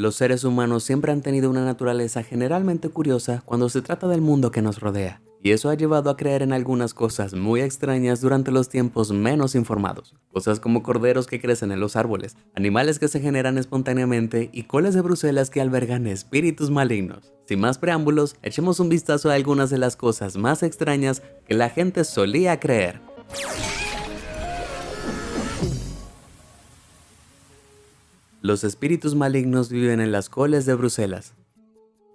Los seres humanos siempre han tenido una naturaleza generalmente curiosa cuando se trata del mundo que nos rodea, y eso ha llevado a creer en algunas cosas muy extrañas durante los tiempos menos informados. Cosas como corderos que crecen en los árboles, animales que se generan espontáneamente y coles de Bruselas que albergan espíritus malignos. Sin más preámbulos, echemos un vistazo a algunas de las cosas más extrañas que la gente solía creer. Los espíritus malignos viven en las coles de Bruselas.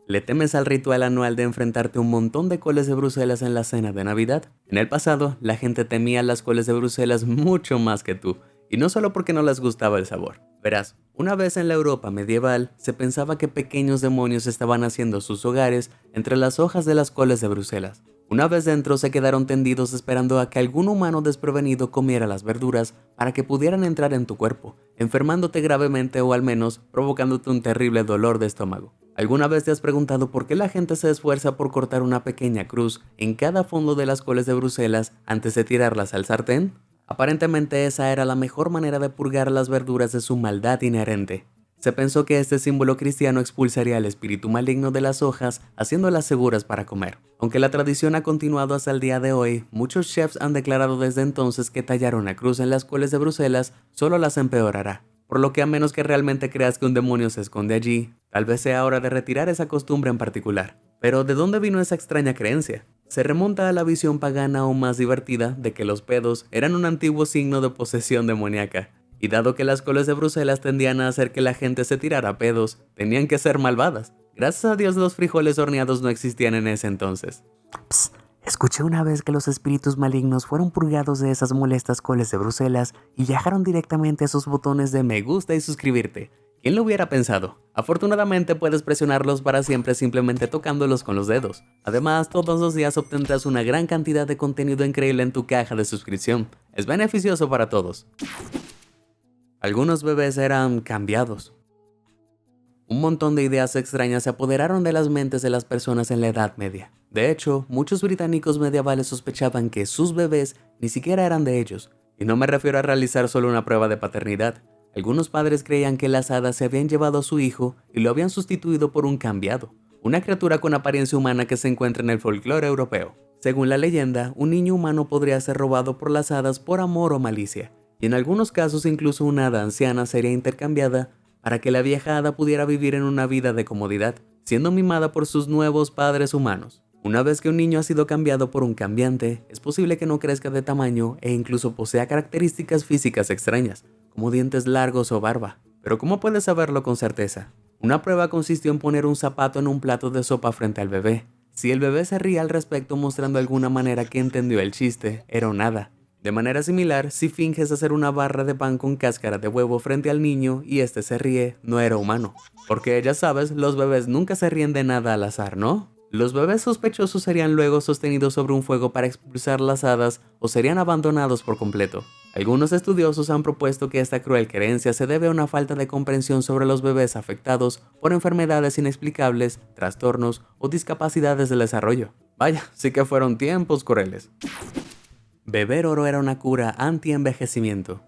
¿Le temes al ritual anual de enfrentarte a un montón de coles de Bruselas en la cena de Navidad? En el pasado, la gente temía las coles de Bruselas mucho más que tú, y no solo porque no les gustaba el sabor. Verás, una vez en la Europa medieval, se pensaba que pequeños demonios estaban haciendo sus hogares entre las hojas de las coles de Bruselas. Una vez dentro, se quedaron tendidos esperando a que algún humano desprevenido comiera las verduras para que pudieran entrar en tu cuerpo, enfermándote gravemente o al menos provocándote un terrible dolor de estómago. ¿Alguna vez te has preguntado por qué la gente se esfuerza por cortar una pequeña cruz en cada fondo de las coles de Bruselas antes de tirarlas al sartén? Aparentemente esa era la mejor manera de purgar las verduras de su maldad inherente. Se pensó que este símbolo cristiano expulsaría el espíritu maligno de las hojas, haciéndolas seguras para comer. Aunque la tradición ha continuado hasta el día de hoy, muchos chefs han declarado desde entonces que tallar una cruz en las coles de Bruselas solo las empeorará. Por lo que a menos que realmente creas que un demonio se esconde allí, tal vez sea hora de retirar esa costumbre en particular. Pero ¿de dónde vino esa extraña creencia? Se remonta a la visión pagana aún más divertida de que los pedos eran un antiguo signo de posesión demoníaca. Y dado que las coles de Bruselas tendían a hacer que la gente se tirara pedos, tenían que ser malvadas. Gracias a Dios los frijoles horneados no existían en ese entonces. Psst, escuché una vez que los espíritus malignos fueron purgados de esas molestas coles de Bruselas y viajaron directamente a sus botones de me gusta y suscribirte. ¿Quién lo hubiera pensado? Afortunadamente puedes presionarlos para siempre simplemente tocándolos con los dedos. Además, todos los días obtendrás una gran cantidad de contenido increíble en tu caja de suscripción. Es beneficioso para todos. Algunos bebés eran cambiados. Un montón de ideas extrañas se apoderaron de las mentes de las personas en la Edad Media. De hecho, muchos británicos medievales sospechaban que sus bebés ni siquiera eran de ellos. Y no me refiero a realizar solo una prueba de paternidad. Algunos padres creían que las hadas se habían llevado a su hijo y lo habían sustituido por un cambiado, una criatura con apariencia humana que se encuentra en el folclore europeo. Según la leyenda, un niño humano podría ser robado por las hadas por amor o malicia. Y en algunos casos incluso una hada anciana sería intercambiada para que la vieja hada pudiera vivir en una vida de comodidad, siendo mimada por sus nuevos padres humanos. Una vez que un niño ha sido cambiado por un cambiante, es posible que no crezca de tamaño e incluso posea características físicas extrañas, como dientes largos o barba. Pero ¿cómo puedes saberlo con certeza? Una prueba consistió en poner un zapato en un plato de sopa frente al bebé. Si el bebé se ría al respecto mostrando alguna manera que entendió el chiste, era un hada. De manera similar, si finges hacer una barra de pan con cáscara de huevo frente al niño y este se ríe, no era humano. Porque ya sabes, los bebés nunca se ríen de nada al azar, ¿no? Los bebés sospechosos serían luego sostenidos sobre un fuego para expulsar las hadas o serían abandonados por completo. Algunos estudiosos han propuesto que esta cruel creencia se debe a una falta de comprensión sobre los bebés afectados por enfermedades inexplicables, trastornos o discapacidades del desarrollo. Vaya, sí que fueron tiempos crueles. Beber oro era una cura anti-envejecimiento.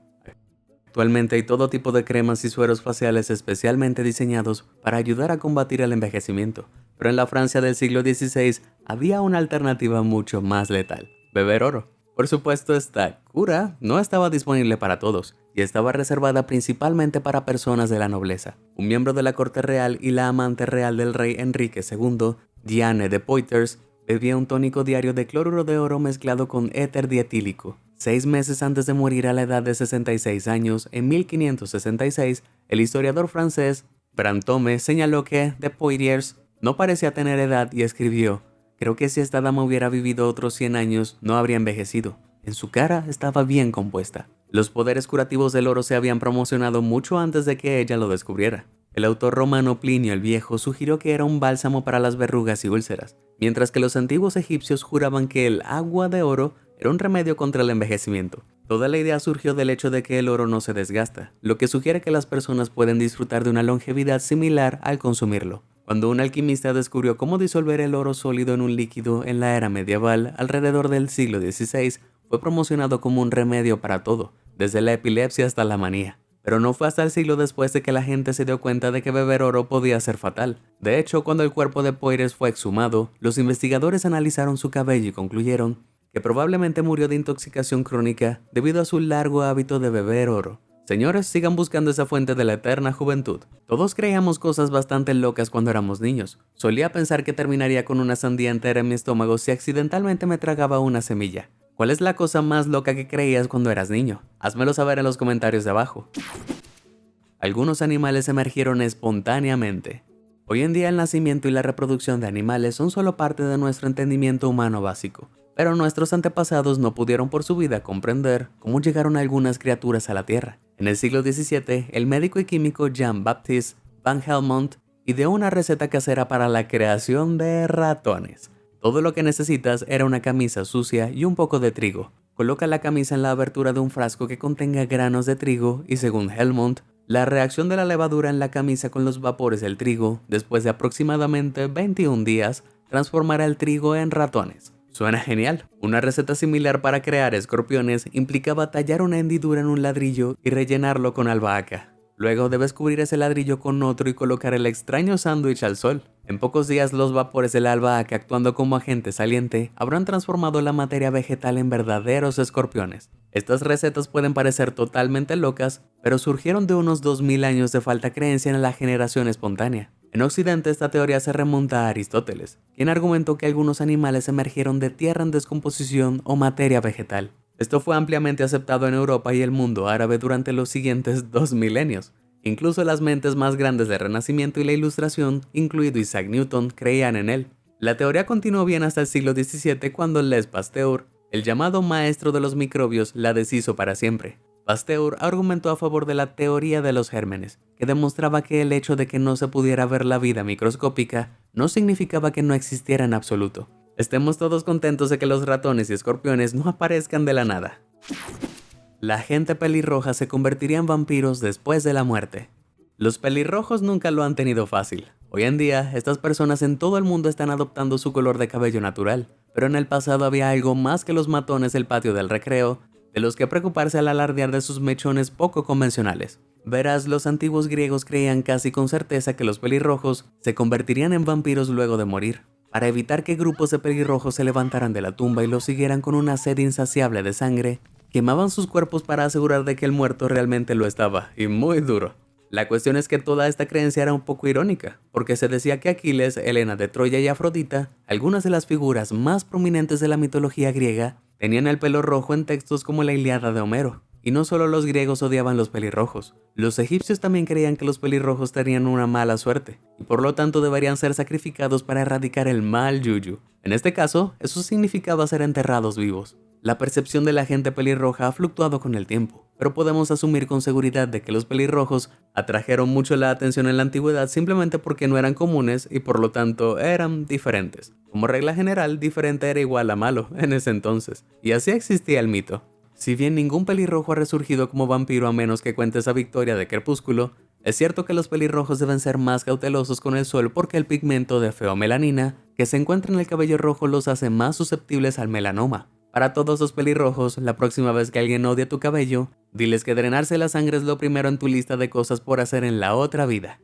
Actualmente hay todo tipo de cremas y sueros faciales especialmente diseñados para ayudar a combatir el envejecimiento, pero en la Francia del siglo XVI había una alternativa mucho más letal: beber oro. Por supuesto, esta cura no estaba disponible para todos y estaba reservada principalmente para personas de la nobleza. Un miembro de la corte real y la amante real del rey Enrique II, Diane de Poitiers, bebía un tónico diario de cloruro de oro mezclado con éter dietílico. 6 meses antes de morir a la edad de 66 años, en 1566, el historiador francés Brantome señaló que de Poitiers no parecía tener edad y escribió: «Creo que si esta dama hubiera vivido otros 100 años, no habría envejecido. En su cara estaba bien compuesta». Los poderes curativos del oro se habían promocionado mucho antes de que ella lo descubriera. El autor romano Plinio el Viejo sugirió que era un bálsamo para las verrugas y úlceras, mientras que los antiguos egipcios juraban que el agua de oro era un remedio contra el envejecimiento. Toda la idea surgió del hecho de que el oro no se desgasta, lo que sugiere que las personas pueden disfrutar de una longevidad similar al consumirlo. Cuando un alquimista descubrió cómo disolver el oro sólido en un líquido en la era medieval, alrededor del siglo XVI, fue promocionado como un remedio para todo, desde la epilepsia hasta la manía. pero no fue hasta el siglo después de que la gente se dio cuenta de que beber oro podía ser fatal. De hecho, cuando el cuerpo de Poirés fue exhumado, los investigadores analizaron su cabello y concluyeron que probablemente murió de intoxicación crónica debido a su largo hábito de beber oro. Señores, sigan buscando esa fuente de la eterna juventud. Todos creíamos cosas bastante locas cuando éramos niños. Solía pensar que terminaría con una sandía entera en mi estómago si accidentalmente me tragaba una semilla. ¿Cuál es la cosa más loca que creías cuando eras niño? Házmelo saber en los comentarios de abajo. Algunos animales emergieron espontáneamente. Hoy en día el nacimiento y la reproducción de animales son solo parte de nuestro entendimiento humano básico. Pero nuestros antepasados no pudieron por su vida comprender cómo llegaron algunas criaturas a la Tierra. En el siglo XVII, el médico y químico Jean-Baptiste Van Helmont ideó una receta casera para la creación de ratones. Todo lo que necesitas era una camisa sucia y un poco de trigo. Coloca la camisa en la abertura de un frasco que contenga granos de trigo y, según Helmont, la reacción de la levadura en la camisa con los vapores del trigo, después de aproximadamente 21 días, transformará el trigo en ratones. Suena genial. Una receta similar para crear escorpiones implicaba tallar una hendidura en un ladrillo y rellenarlo con albahaca. Luego debes cubrir ese ladrillo con otro y colocar el extraño sándwich al sol. En pocos días los vapores de la albahaca, actuando como agente saliente, habrán transformado la materia vegetal en verdaderos escorpiones. Estas recetas pueden parecer totalmente locas, pero surgieron de unos 2000 años de falta creencia en la generación espontánea. En Occidente esta teoría se remonta a Aristóteles, quien argumentó que algunos animales emergieron de tierra en descomposición o materia vegetal. Esto fue ampliamente aceptado en Europa y el mundo árabe durante los siguientes 2 milenios. Incluso las mentes más grandes del Renacimiento y la Ilustración, incluido Isaac Newton, creían en él. La teoría continuó bien hasta el siglo XVII cuando Les Pasteur, el llamado maestro de los microbios, la deshizo para siempre. Pasteur argumentó a favor de la teoría de los gérmenes, que demostraba que el hecho de que no se pudiera ver la vida microscópica no significaba que no existiera en absoluto. Estemos todos contentos de que los ratones y escorpiones no aparezcan de la nada. La gente pelirroja se convertiría en vampiros después de la muerte. Los pelirrojos nunca lo han tenido fácil. Hoy en día, estas personas en todo el mundo están adoptando su color de cabello natural, pero en el pasado había algo más que los matones del patio del recreo, de los que preocuparse al alardear de sus mechones poco convencionales. Verás, los antiguos griegos creían casi con certeza que los pelirrojos se convertirían en vampiros luego de morir. Para evitar que grupos de pelirrojos se levantaran de la tumba y los siguieran con una sed insaciable de sangre, quemaban sus cuerpos para asegurar de que el muerto realmente lo estaba, y muy duro. La cuestión es que toda esta creencia era un poco irónica, porque se decía que Aquiles, Helena de Troya y Afrodita, algunas de las figuras más prominentes de la mitología griega, tenían el pelo rojo en textos como la Ilíada de Homero. Y no solo los griegos odiaban los pelirrojos, los egipcios también creían que los pelirrojos tenían una mala suerte, y por lo tanto deberían ser sacrificados para erradicar el mal yuyu. En este caso, eso significaba ser enterrados vivos. La percepción de la gente pelirroja ha fluctuado con el tiempo, pero podemos asumir con seguridad de que los pelirrojos atrajeron mucho la atención en la antigüedad simplemente porque no eran comunes y por lo tanto eran diferentes. Como regla general, diferente era igual a malo en ese entonces, y así existía el mito. Si bien ningún pelirrojo ha resurgido como vampiro a menos que cuente esa victoria de Crepúsculo, es cierto que los pelirrojos deben ser más cautelosos con el sol porque el pigmento de feomelanina que se encuentra en el cabello rojo los hace más susceptibles al melanoma. Para todos los pelirrojos, la próxima vez que alguien odie tu cabello, diles que drenarse la sangre es lo primero en tu lista de cosas por hacer en la otra vida.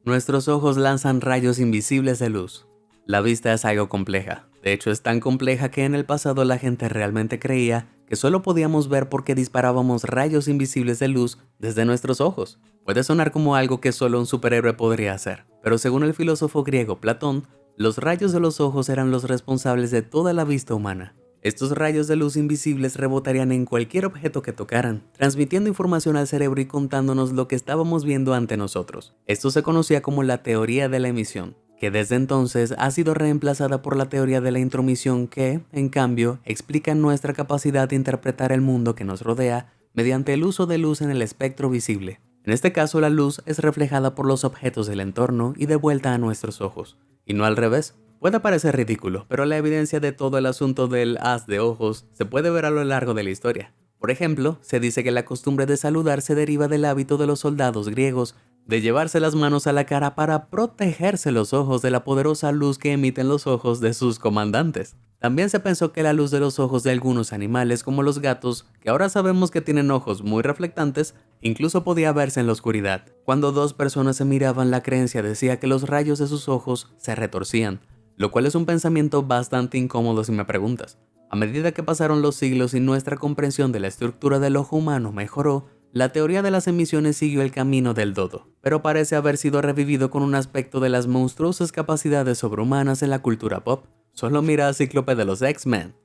Nuestros ojos lanzan rayos invisibles de luz. La vista es algo compleja. De hecho, es tan compleja que en el pasado la gente realmente creía que solo podíamos ver porque disparábamos rayos invisibles de luz desde nuestros ojos. Puede sonar como algo que solo un superhéroe podría hacer, pero según el filósofo griego Platón, los rayos de los ojos eran los responsables de toda la vista humana. Estos rayos de luz invisibles rebotarían en cualquier objeto que tocaran, transmitiendo información al cerebro y contándonos lo que estábamos viendo ante nosotros. Esto se conocía como la teoría de la emisión, que desde entonces ha sido reemplazada por la teoría de la intromisión que, en cambio, explica nuestra capacidad de interpretar el mundo que nos rodea mediante el uso de luz en el espectro visible. En este caso, la luz es reflejada por los objetos del entorno y devuelta a nuestros ojos, y no al revés. Puede parecer ridículo, pero la evidencia de todo el asunto del haz de ojos se puede ver a lo largo de la historia. Por ejemplo, se dice que la costumbre de saludar se deriva del hábito de los soldados griegos de llevarse las manos a la cara para protegerse los ojos de la poderosa luz que emiten los ojos de sus comandantes. También se pensó que la luz de los ojos de algunos animales como los gatos, que ahora sabemos que tienen ojos muy reflectantes, incluso podía verse en la oscuridad. Cuando dos personas se miraban, la creencia decía que los rayos de sus ojos se retorcían, lo cual es un pensamiento bastante incómodo si me preguntas. A medida que pasaron los siglos y nuestra comprensión de la estructura del ojo humano mejoró, la teoría de las emisiones siguió el camino del dodo, pero parece haber sido revivido con un aspecto de las monstruosas capacidades sobrehumanas en la cultura pop. Solo mira a Cíclope de los X-Men.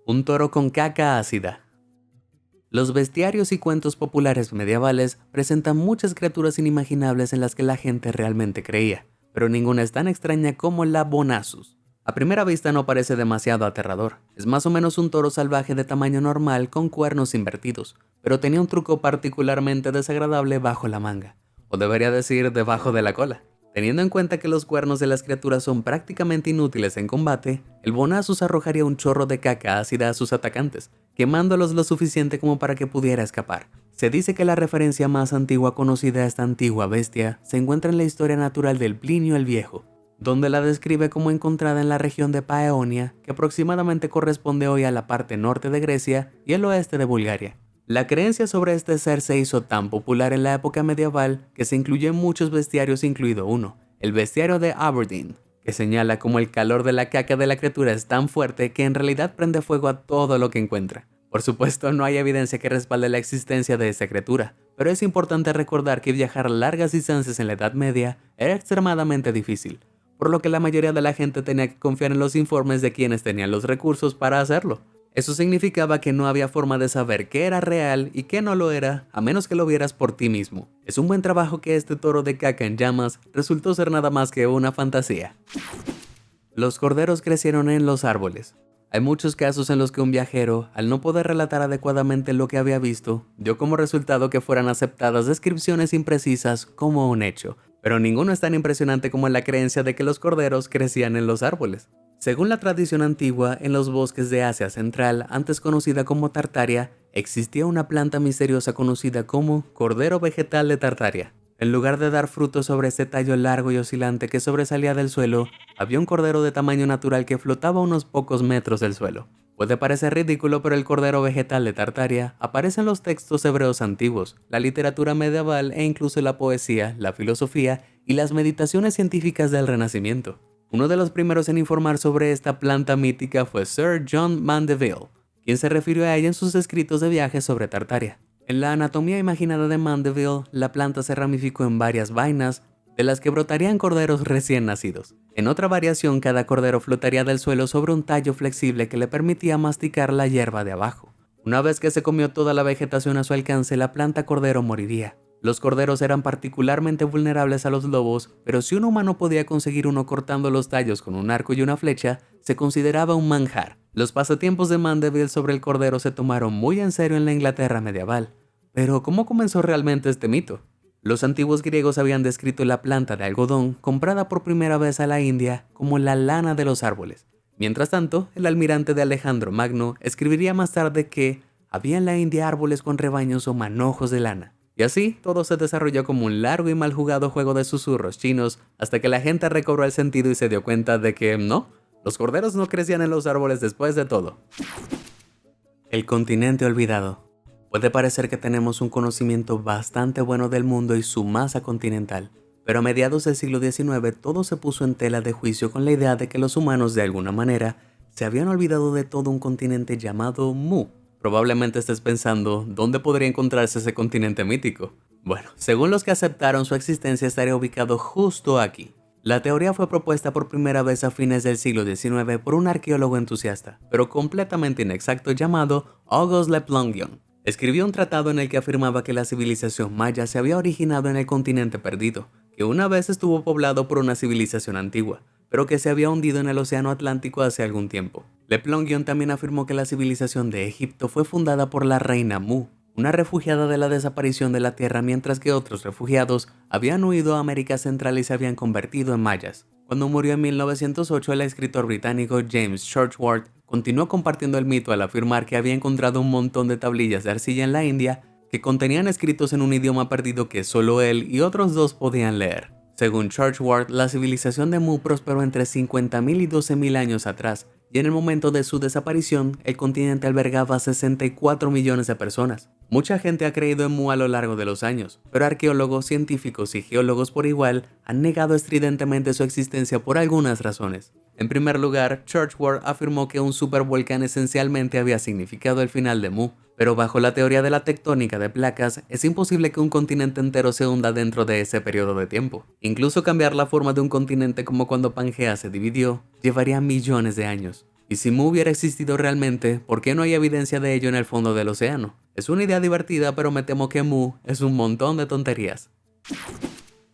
Un toro con caca ácida. Los bestiarios y cuentos populares medievales presentan muchas criaturas inimaginables en las que la gente realmente creía, pero ninguna es tan extraña como la Bonasus. A primera vista no parece demasiado aterrador, es más o menos un toro salvaje de tamaño normal con cuernos invertidos, pero tenía un truco particularmente desagradable bajo la manga, o debería decir debajo de la cola. Teniendo en cuenta que los cuernos de las criaturas son prácticamente inútiles en combate, el Bonasus arrojaría un chorro de caca ácida a sus atacantes, quemándolos lo suficiente como para que pudiera escapar. Se dice que la referencia más antigua conocida a esta antigua bestia se encuentra en la historia natural del Plinio el Viejo, donde la describe como encontrada en la región de Paeonia, que aproximadamente corresponde hoy a la parte norte de Grecia y el oeste de Bulgaria. La creencia sobre este ser se hizo tan popular en la época medieval que se incluyó en muchos bestiarios, incluido uno, el bestiario de Aberdeen, que señala como el calor de la caca de la criatura es tan fuerte que en realidad prende fuego a todo lo que encuentra. Por supuesto, no hay evidencia que respalde la existencia de esta criatura, pero es importante recordar que viajar largas distancias en la Edad Media era extremadamente difícil, por lo que la mayoría de la gente tenía que confiar en los informes de quienes tenían los recursos para hacerlo. Eso significaba que no había forma de saber qué era real y qué no lo era, a menos que lo vieras por ti mismo. Es un buen trabajo que este toro de caca en llamas resultó ser nada más que una fantasía. Los corderos crecieron en los árboles. Hay muchos casos en los que un viajero, al no poder relatar adecuadamente lo que había visto, dio como resultado que fueran aceptadas descripciones imprecisas como un hecho, pero ninguno es tan impresionante como la creencia de que los corderos crecían en los árboles. Según la tradición antigua, en los bosques de Asia Central, antes conocida como Tartaria, existía una planta misteriosa conocida como cordero vegetal de Tartaria. En lugar de dar frutos sobre este tallo largo y oscilante que sobresalía del suelo, había un cordero de tamaño natural que flotaba a unos pocos metros del suelo. Puede parecer ridículo, pero el cordero vegetal de Tartaria aparece en los textos hebreos antiguos, la literatura medieval e incluso la poesía, la filosofía y las meditaciones científicas del Renacimiento. Uno de los primeros en informar sobre esta planta mítica fue Sir John Mandeville, quien se refirió a ella en sus escritos de viajes sobre Tartaria. En la anatomía imaginada de Mandeville, la planta se ramificó en varias vainas, de las que brotarían corderos recién nacidos. En otra variación, cada cordero flotaría del suelo sobre un tallo flexible que le permitía masticar la hierba de abajo. Una vez que se comió toda la vegetación a su alcance, la planta cordero moriría. Los corderos eran particularmente vulnerables a los lobos, pero si un humano podía conseguir uno cortando los tallos con un arco y una flecha, se consideraba un manjar. Los pasatiempos de Mandeville sobre el cordero se tomaron muy en serio en la Inglaterra medieval. Pero, ¿cómo comenzó realmente este mito? Los antiguos griegos habían descrito la planta de algodón comprada por primera vez a la India como la lana de los árboles. Mientras tanto, el almirante de Alejandro Magno escribiría más tarde que había en la India árboles con rebaños o manojos de lana. Y así, todo se desarrolló como un largo y mal jugado juego de susurros chinos, hasta que la gente recobró el sentido y se dio cuenta de que no, los corderos no crecían en los árboles después de todo. El continente olvidado. Puede parecer que tenemos un conocimiento bastante bueno del mundo y su masa continental, pero a mediados del siglo XIX todo se puso en tela de juicio con la idea de que los humanos de alguna manera se habían olvidado de todo un continente llamado Mu. Probablemente estés pensando, ¿dónde podría encontrarse ese continente mítico? Bueno, según los que aceptaron su existencia estaría ubicado justo aquí. La teoría fue propuesta por primera vez a fines del siglo XIX por un arqueólogo entusiasta, pero completamente inexacto llamado Auguste Le Plongeon. Escribió un tratado en el que afirmaba que la civilización maya se había originado en el continente perdido, que una vez estuvo poblado por una civilización antigua, pero que se había hundido en el océano Atlántico hace algún tiempo. Le Plongeon también afirmó que la civilización de Egipto fue fundada por la reina Mu, una refugiada de la desaparición de la tierra, mientras que otros refugiados habían huido a América Central y se habían convertido en mayas. Cuando murió en 1908, el escritor británico James Churchward continuó compartiendo el mito al afirmar que había encontrado un montón de tablillas de arcilla en la India que contenían escritos en un idioma perdido que solo él y otros dos podían leer. Según Churchward, la civilización de Mu prosperó entre 50.000 y 12.000 años atrás, y en el momento de su desaparición, el continente albergaba a 64 millones de personas. Mucha gente ha creído en Mu a lo largo de los años, pero arqueólogos, científicos y geólogos por igual han negado estridentemente su existencia por algunas razones. En primer lugar, Churchward afirmó que un supervolcán esencialmente había significado el final de Mu, pero bajo la teoría de la tectónica de placas, es imposible que un continente entero se hunda dentro de ese periodo de tiempo. Incluso cambiar la forma de un continente como cuando Pangea se dividió, llevaría millones de años. Y si Mu hubiera existido realmente, ¿por qué no hay evidencia de ello en el fondo del océano? Es una idea divertida, pero me temo que Mu es un montón de tonterías.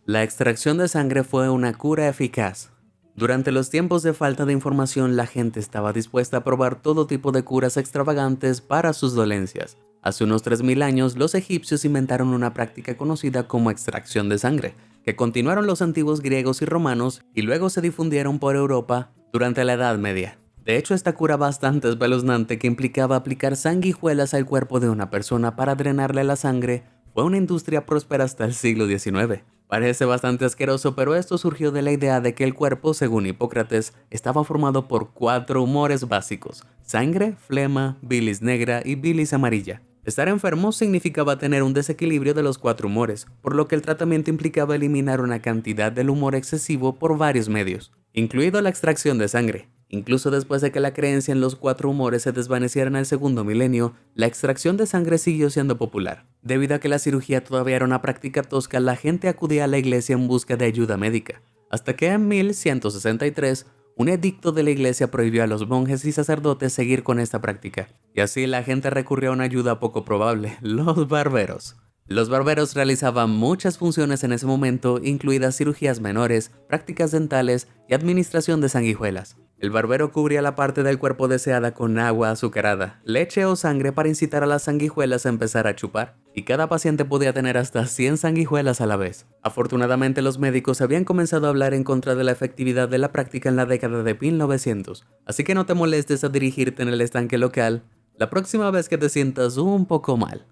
La extracción de sangre fue una cura eficaz. Durante los tiempos de falta de información, la gente estaba dispuesta a probar todo tipo de curas extravagantes para sus dolencias. Hace unos 3000 años, los egipcios inventaron una práctica conocida como extracción de sangre, que continuaron los antiguos griegos y romanos y luego se difundieron por Europa durante la Edad Media. De hecho, esta cura bastante espeluznante, que implicaba aplicar sanguijuelas al cuerpo de una persona para drenarle la sangre, fue una industria próspera hasta el siglo XIX. Parece bastante asqueroso, pero esto surgió de la idea de que el cuerpo, según Hipócrates, estaba formado por 4 humores básicos: sangre, flema, bilis negra y bilis amarilla. Estar enfermo significaba tener un desequilibrio de los 4 humores, por lo que el tratamiento implicaba eliminar una cantidad del humor excesivo por varios medios, incluido la extracción de sangre. Incluso después de que la creencia en los 4 humores se desvaneciera en el segundo milenio, la extracción de sangre siguió siendo popular. Debido a que la cirugía todavía era una práctica tosca, la gente acudía a la iglesia en busca de ayuda médica, hasta que en 1163, un edicto de la iglesia prohibió a los monjes y sacerdotes seguir con esta práctica, y así la gente recurrió a una ayuda poco probable: los barberos. Los barberos realizaban muchas funciones en ese momento, incluidas cirugías menores, prácticas dentales y administración de sanguijuelas. El barbero cubría la parte del cuerpo deseada con agua azucarada, leche o sangre para incitar a las sanguijuelas a empezar a chupar, y cada paciente podía tener hasta 100 sanguijuelas a la vez. Afortunadamente, los médicos habían comenzado a hablar en contra de la efectividad de la práctica en la década de 1900, así que no te molestes a dirigirte en el estanque local la próxima vez que te sientas un poco mal.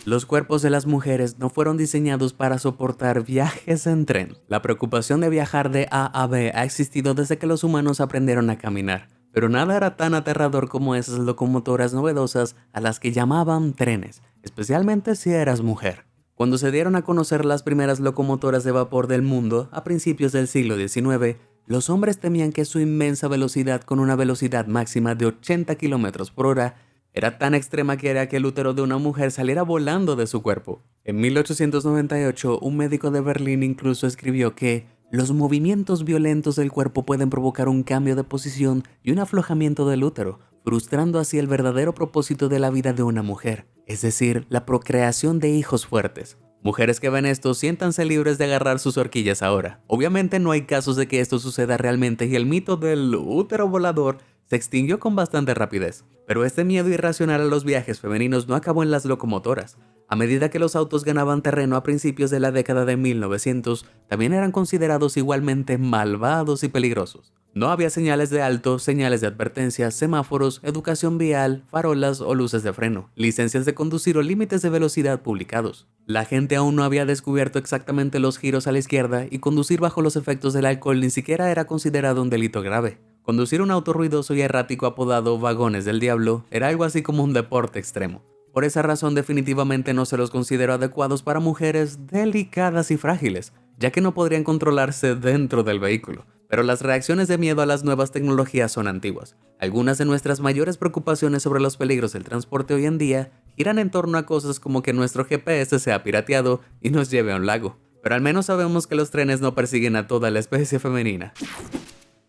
Los cuerpos de las mujeres no fueron diseñados para soportar viajes en tren. La preocupación de viajar de A a B ha existido desde que los humanos aprendieron a caminar, pero nada era tan aterrador como esas locomotoras novedosas a las que llamaban trenes, especialmente si eras mujer. Cuando se dieron a conocer las primeras locomotoras de vapor del mundo, a principios del siglo XIX, los hombres temían que su inmensa velocidad, con una velocidad máxima de 80 km por hora, era tan extrema que haría que el útero de una mujer saliera volando de su cuerpo. En 1898, un médico de Berlín incluso escribió que los movimientos violentos del cuerpo pueden provocar un cambio de posición y un aflojamiento del útero, frustrando así el verdadero propósito de la vida de una mujer, es decir, la procreación de hijos fuertes. Mujeres que ven esto, siéntanse libres de agarrar sus horquillas ahora. Obviamente no hay casos de que esto suceda realmente, y el mito del útero volador se extinguió con bastante rapidez. Pero este miedo irracional a los viajes femeninos no acabó en las locomotoras. A medida que los autos ganaban terreno a principios de la década de 1900, también eran considerados igualmente malvados y peligrosos. No había señales de alto, señales de advertencia, semáforos, educación vial, farolas o luces de freno, licencias de conducir o límites de velocidad publicados. La gente aún no había descubierto exactamente los giros a la izquierda, y conducir bajo los efectos del alcohol ni siquiera era considerado un delito grave. Conducir un auto ruidoso y errático apodado Vagones del Diablo era algo así como un deporte extremo. Por esa razón, definitivamente no se los considero adecuados para mujeres delicadas y frágiles, ya que no podrían controlarse dentro del vehículo. Pero las reacciones de miedo a las nuevas tecnologías son antiguas. Algunas de nuestras mayores preocupaciones sobre los peligros del transporte hoy en día giran en torno a cosas como que nuestro GPS sea pirateado y nos lleve a un lago. Pero al menos sabemos que los trenes no persiguen a toda la especie femenina.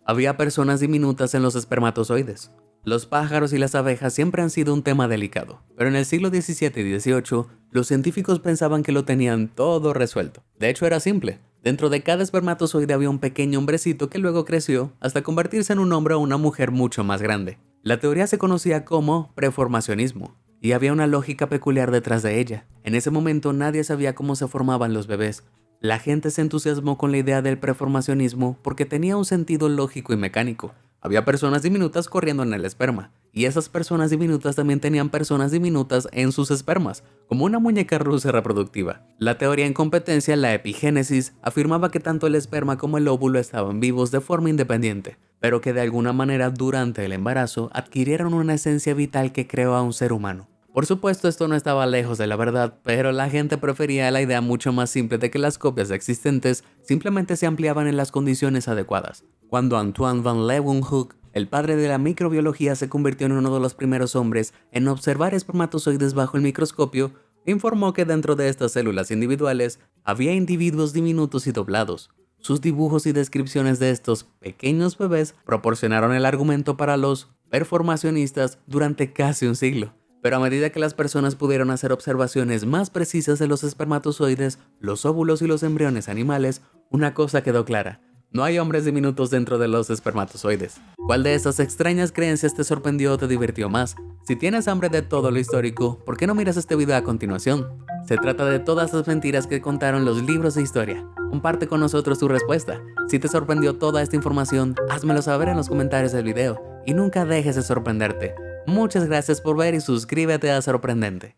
Había personas diminutas en los espermatozoides. Los pájaros y las abejas siempre han sido un tema delicado, pero en el siglo XVII y XVIII, los científicos pensaban que lo tenían todo resuelto. De hecho, era simple. Dentro de cada espermatozoide había un pequeño hombrecito que luego creció hasta convertirse en un hombre o una mujer mucho más grande. La teoría se conocía como preformacionismo, y había una lógica peculiar detrás de ella. En ese momento nadie sabía cómo se formaban los bebés. La gente se entusiasmó con la idea del preformacionismo porque tenía un sentido lógico y mecánico. Había personas diminutas corriendo en el esperma, y esas personas diminutas también tenían personas diminutas en sus espermas, como una muñeca rusa reproductiva. La teoría en competencia, la epigénesis, afirmaba que tanto el esperma como el óvulo estaban vivos de forma independiente, pero que de alguna manera durante el embarazo adquirieron una esencia vital que creó a un ser humano. Por supuesto, esto no estaba lejos de la verdad, pero la gente prefería la idea mucho más simple de que las copias existentes simplemente se ampliaban en las condiciones adecuadas. Cuando Antoine van Leeuwenhoek, el padre de la microbiología, se convirtió en uno de los primeros hombres en observar espermatozoides bajo el microscopio, informó que dentro de estas células individuales había individuos diminutos y doblados. Sus dibujos y descripciones de estos pequeños bebés proporcionaron el argumento para los performacionistas durante casi un siglo. Pero a medida que las personas pudieron hacer observaciones más precisas de los espermatozoides, los óvulos y los embriones animales, una cosa quedó clara: no hay hombres diminutos dentro de los espermatozoides. ¿Cuál de estas extrañas creencias te sorprendió o te divirtió más? Si tienes hambre de todo lo histórico, ¿por qué no miras este video a continuación? Se trata de todas las mentiras que contaron los libros de historia. Comparte con nosotros tu respuesta. Si te sorprendió toda esta información, házmelo saber en los comentarios del video y nunca dejes de sorprenderte. Muchas gracias por ver y suscríbete a Sorprendente.